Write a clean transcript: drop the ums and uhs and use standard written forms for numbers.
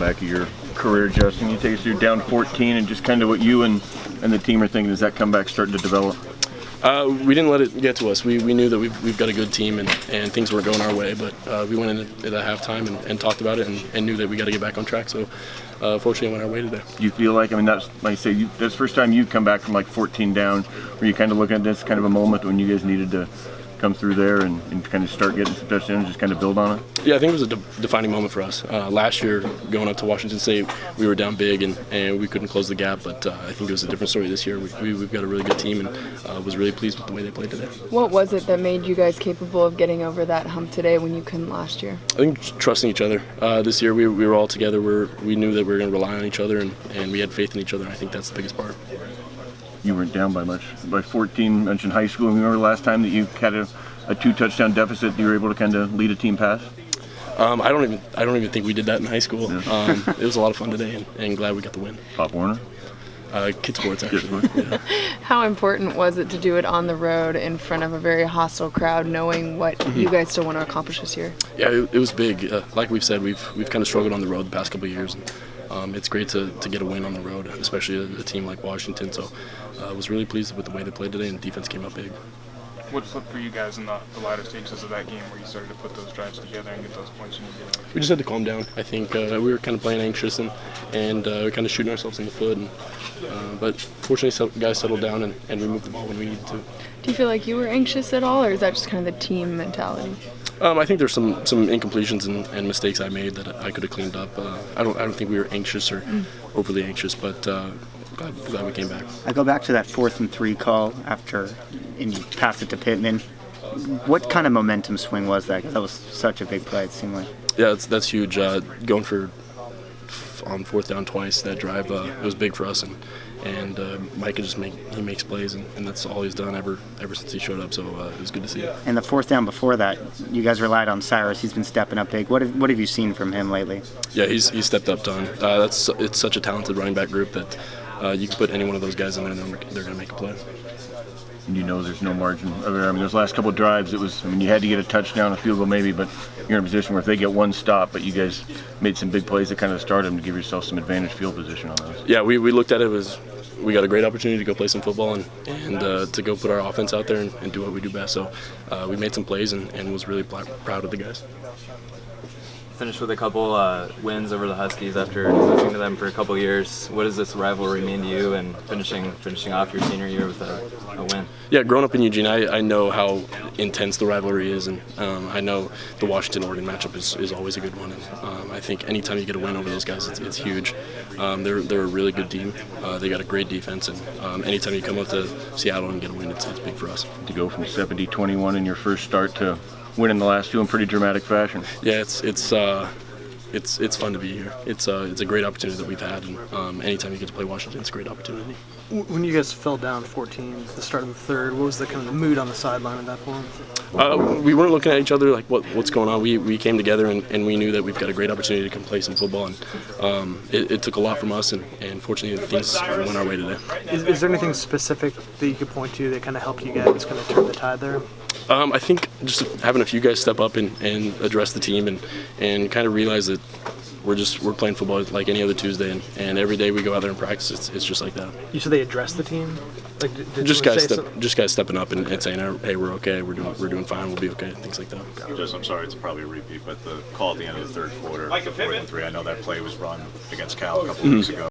comeback of your career, Justin. You take us through down 14 and just kind of what you and the team are thinking as that comeback starting to develop. We didn't let it get to us. We knew that we've got a good team and things weren't going our way, but we went into the halftime and talked about it and knew that we got to get back on track. So fortunately, it went our way today. Do you feel like, I mean, that's like I say, that's the first time you've come back from like 14 down. Were you kind of looking at this kind of a moment when you guys needed to come through there and kind of start getting some touchdowns, just kind of build on it? Yeah, I think it was a defining moment for us. Last year, going up to Washington State, we were down big and we couldn't close the gap, but I think it was a different story this year. We've got a really good team and was really pleased with the way they played today. What was it that made you guys capable of getting over that hump today when you couldn't last year? I think trusting each other. This year we were all together. We knew that we were going to rely on each other and we had faith in each other, and I think that's the biggest part. You weren't down by much. By 14, mentioned high school. Remember the last time that you had a 2-touchdown deficit, you were able to kind of lead a team past? I don't even think we did that in high school. Yeah. It was a lot of fun today, and glad we got the win. Pop Warner? Kid sports, actually. Yeah. How important was it to do it on the road in front of a very hostile crowd, knowing what you guys still want to accomplish this year? Yeah, it was big. Like we've said, we've kind of struggled on the road the past couple of years. And, it's great to get a win on the road, especially a team like Washington. So I was really pleased with the way they played today, and the defense came up big. What flipped for you guys in the latter stages of that game where you started to put those drives together and get those points you needed? We just had to calm down. I think we were kind of playing anxious and we were kind of shooting ourselves in the foot. But fortunately, guys settled down and we moved the ball when we needed to. Do you feel like you were anxious at all, or is that just kind of the team mentality? I think there's some incompletions and mistakes I made that I could have cleaned up. I don't think we were anxious or overly anxious, but glad we came back. I go back to that 4th and 3 call after and you passed it to Pittman. What kind of momentum swing was that? Because that was such a big play, it seemed like. Yeah, that's huge. Going for on 4th down twice, that drive, it was big for us. And Mike can he makes plays, and that's all he's done ever since he showed up. So it was good to see. And the 4th down before that, you guys relied on Cyrus. He's been stepping up big. What have you seen from him lately? Yeah, he's stepped up a ton. It's such a talented running back group that you can put any one of those guys in there, and they're going to make a play. And you know there's no margin. I mean, those last couple of drives, you had to get a touchdown, a field goal maybe, but you're in a position where if they get one stop, but you guys made some big plays that kind of started them to give yourself some advantage field position on those. Yeah, we looked at it as we got a great opportunity to go play some football and to go put our offense out there and do what we do best. So we made some plays and was really proud of the guys. Finished with a couple wins over the Huskies after coaching to them for a couple years. What does this rivalry mean to you, and finishing off your senior year with a win? Yeah, growing up in Eugene, I know how intense the rivalry is, and I know the Washington-Oregon matchup is always a good one. And I think anytime you get a win over those guys, it's huge. They're a really good team. They got a great defense, and anytime you come up to Seattle and get a win, it's big for us. To go from 70-21 in your first start to winning the last two in pretty dramatic fashion. Yeah, it's fun to be here. It's a great opportunity that we've had, and anytime you get to play Washington, it's a great opportunity. When you guys fell down 14 at the start of the third, what was the kind of the mood on the sideline at that point? We weren't looking at each other like what's going on. We came together and we knew that we've got a great opportunity to come play some football, and it took a lot from us, and fortunately things went our way today. Is there anything specific that you could point to that kind of helped you guys kind of turn the tide there? I think just having a few guys step up and address the team and kind of realize that we're playing football like any other Tuesday, and every day we go out there and practice, it's just like that. You said they addressed the team? Like, just guys stepping up and saying, hey, we're okay, we're doing fine, we'll be okay, things like that. Just, I'm sorry, it's probably a repeat, but the call at the end of the third quarter, 4th and 3, I know that play was run against Cal a couple weeks ago.